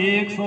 100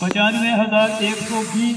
95,120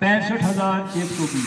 65,120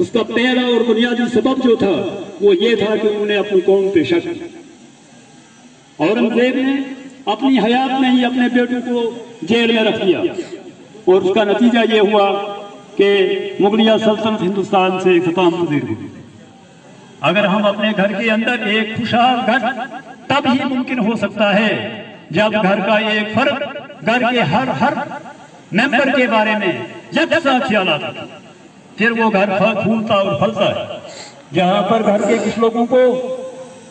اس کا پہلا اور بنیادی سبب جو تھا وہ یہ تھا کہ انہوں نے اپنی قوم پہ شک کیا۔ اورنگزیب نے اپنی حیات میں ہی اپنے بیٹوں کو جیل میں رکھ دیا اور اس کا نتیجہ یہ ہوا کہ مغلیہ سلطنت ہندوستان سے اختتام پذیر ہوئی۔ اگر ہم اپنے گھر کے اندر ایک خوشحال گھر تب ہی ممکن ہو سکتا ہے جب گھر کا ایک فرد گھر کے ہر ممبر کے بارے میں یکساں خیالات رکھے، پھر وہ گھر پھولتا اور پھلتا ہے۔ جہاں پر گھر کے کچھ لوگوں کو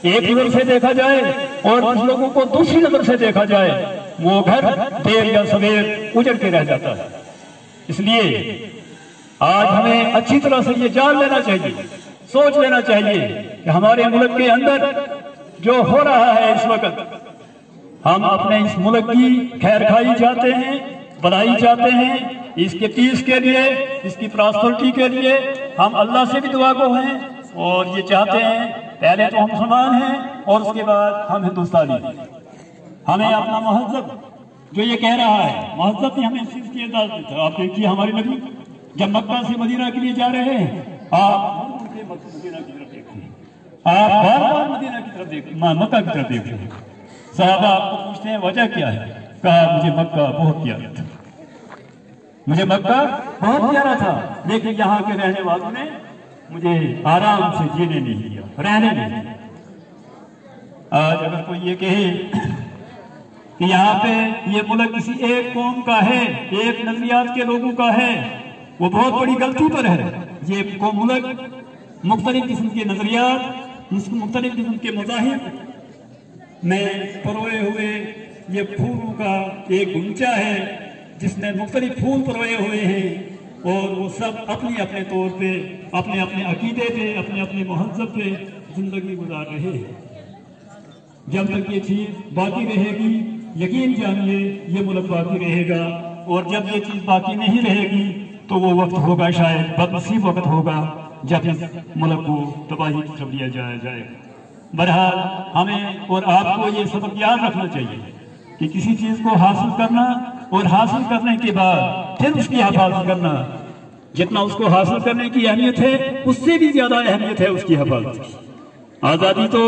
ایک نظر سے دیکھا جائے اور کچھ لوگوں کو دوسری نظر سے دیکھا جائے، وہ گھر دیر یا سویر اجڑ کے رہ جاتا ہے۔ اس لیے آج ہمیں اچھی طرح سے یہ جان لینا چاہیے، سوچ لینا چاہیے کہ ہمارے ملک کے اندر جو ہو رہا ہے اس وقت، ہم اپنے اس ملک کی خیر خائی چاہتے ہیں، بھلائی چاہتے ہیں، اس کے پیس کے لیے، اس کی پراسپرٹی کے لیے ہم اللہ سے بھی دعا گو ہیں اور یہ چاہتے ہیں پہلے تو ہم مسلمان ہیں اور اس کے بعد ہم ہندوستانی ہیں۔ ہمیں اپنا مہذب جو یہ کہہ رہا ہے، مہذب بھی ہمیں اس چیز کی اجازت دیتا ہے۔ آپ دیکھیے ہمارے نبی جب مکہ سے مدینہ کے لیے جا رہے ہیں، آپ مدینہ کی طرف دیکھتے ہیں، آپ بار بار مدینہ کی طرف دیکھتے ہیں، مکہ کی طرف دیکھتے ہیں۔ صحابہ آپ کو پوچھتے ہیں وجہ کیا ہے؟ کہا مجھے مکہ بہت پیارا تھا، مجھے مکہ بہت پیارا تھا، لیکن یہاں کے رہنے والوں نے مجھے آرام سے جینے نہیں دیا، رہنے نہیں دیا۔ آج اگر کوئی یہ کہے کہ یہاں پہ یہ ملک کسی ایک قوم کا ہے، ایک نظریات کے لوگوں کا ہے، وہ بہت بڑی غلطی پر ہے۔ یہ ملک مختلف قسم کے نظریات، مختلف قسم کے مذاہب میں پروئے ہوئے یہ پھولوں کا ایک گنچا ہے جس میں مختلف پھول پروئے ہوئے ہیں، اور وہ سب اپنی اپنے طور پہ، اپنے اپنے عقیدے پہ، اپنے اپنے مہذب پہ زندگی گزار رہے ہیں۔ جب تک یہ چیز باقی رہے گی، یقین جانیے یہ ملک باقی رہے گا، اور جب یہ چیز باقی نہیں رہے گی تو وہ وقت ہوگا، شاید بدنصیب وقت ہوگا جب اس ملک کو تباہی کی طرف لیا جائے۔ بہرحال ہمیں اور آپ کو یہ سبق یاد رکھنا چاہیے کہ کسی چیز کو حاصل کرنا اور حاصل کرنے کے بعد پھر اس کی حفاظت کرنا، جتنا اس کو حاصل کرنے کی اہمیت ہے اس سے بھی زیادہ اہمیت ہے اس کی حفاظت کی۔ آزادی تو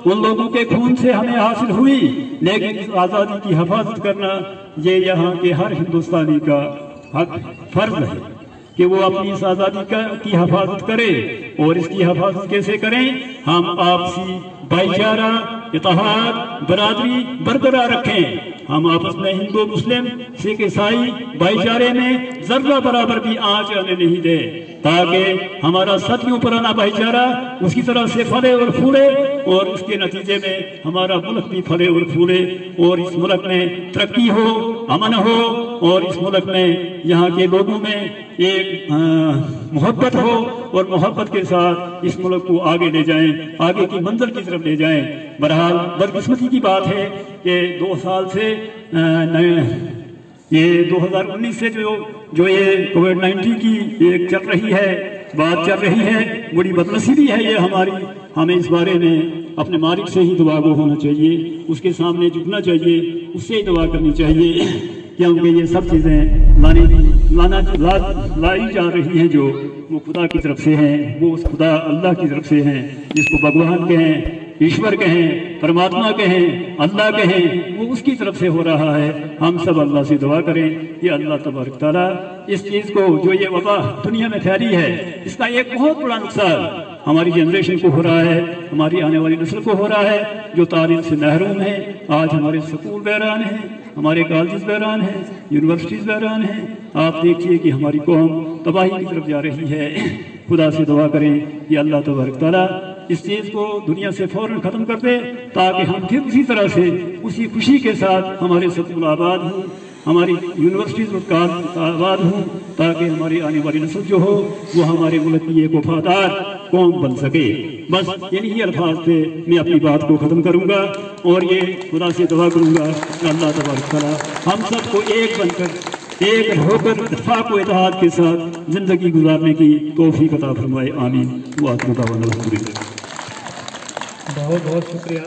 ان لوگوں کے خون سے ہمیں حاصل ہوئی، لیکن اس آزادی کی حفاظت کرنا یہ یہاں کے ہر ہندوستانی کا حق فرض ہے کہ وہ اپنی اس آزادی کی حفاظت کرے۔ اور اس کی حفاظت کیسے کریں؟ ہم آپسی بھائی چارہ، اتحاد، برادری برقرار رکھیں۔ ہم آپس میں ہندو مسلم سکھ عیسائی بھائی چارے میں ذرہ برابر بھی آنچ آنے نہیں دے، تاکہ ہمارا صدیوں پرانا بھائی چارہ اسی طرح سے پھلے اور پھولے، اور اس کے نتیجے میں ہمارا ملک بھی پھلے اور پھولے، اور اس ملک میں ترقی ہو، امن ہو، اور اس ملک میں یہاں کے لوگوں میں ایک محبت ہو، اور محبت کے ساتھ اس ملک کو آگے لے جائیں، آگے کی منزل کی طرف لے جائیں۔ بہرحال بدقسمتی کی بات ہے کہ 2 سال سے یہ 2019 سے جو یہ کووڈ-19 کی ایک چل رہی ہے، بات چل رہی ہے، بڑی بدنصیبی ہے یہ ہماری۔ ہمیں اس بارے میں اپنے مالک سے ہی دعا گو ہونا چاہیے، اس کے سامنے جھکنا چاہیے، اس سے ہی دعا کرنی چاہیے، کیونکہ یہ سب چیزیں لائی جا رہی ہیں جو وہ خدا کی طرف سے ہیں، وہ اس خدا اللہ کی طرف سے ہیں، جس کو بھگوان کہیں، ایشور کہیں، پرماتما کہیں، اللہ کہیں، وہ اس کی طرف سے ہو رہا ہے۔ ہم سب اللہ سے دعا کریں کہ اللہ تبارک تعالیٰ اس چیز کو، جو یہ وبا دنیا میں پھیلی ہے، اس کا ایک بہت بڑا نقصان ہماری جنریشن کو ہو رہا ہے، ہماری آنے والی نسل کو ہو رہا ہے جو تعلیم سے محروم ہے۔ آج ہمارے سکول ویران ہیں، ہمارے کالجز ویران ہیں، یونیورسٹیز ویران ہیں۔ آپ دیکھیے کہ ہماری قوم تباہی کی طرف جا رہی ہے۔ خدا سے دعا کریں کہ اللہ تبارک تعالیٰ اس چیز کو دنیا سے فوراً ختم کر دے، تاکہ ہم پھر اسی طرح سے اسی خوشی کے ساتھ ہمارے سکول آباد ہوں، ہماری یونیورسٹیز اور کالج آباد ہوں، تاکہ ہماری آنے والی نسل جو ہو وہ ہمارے ملک کی ایک وفادار قوم بن سکے۔ بس انہی الفاظ سے میں اپنی بات کو ختم کروں گا، اور یہ خدا سے دعا کروں گا کہ اللہ تبارک تعالیٰ ہم سب کو ایک بن کر، ایک ہو کر اتفاق و اتحاد کے ساتھ زندگی گزارنے کی توفیق عطا فرمائے۔ آمین۔ وآخر دعوانا الحمدللہ۔ بہت بہت شکریہ۔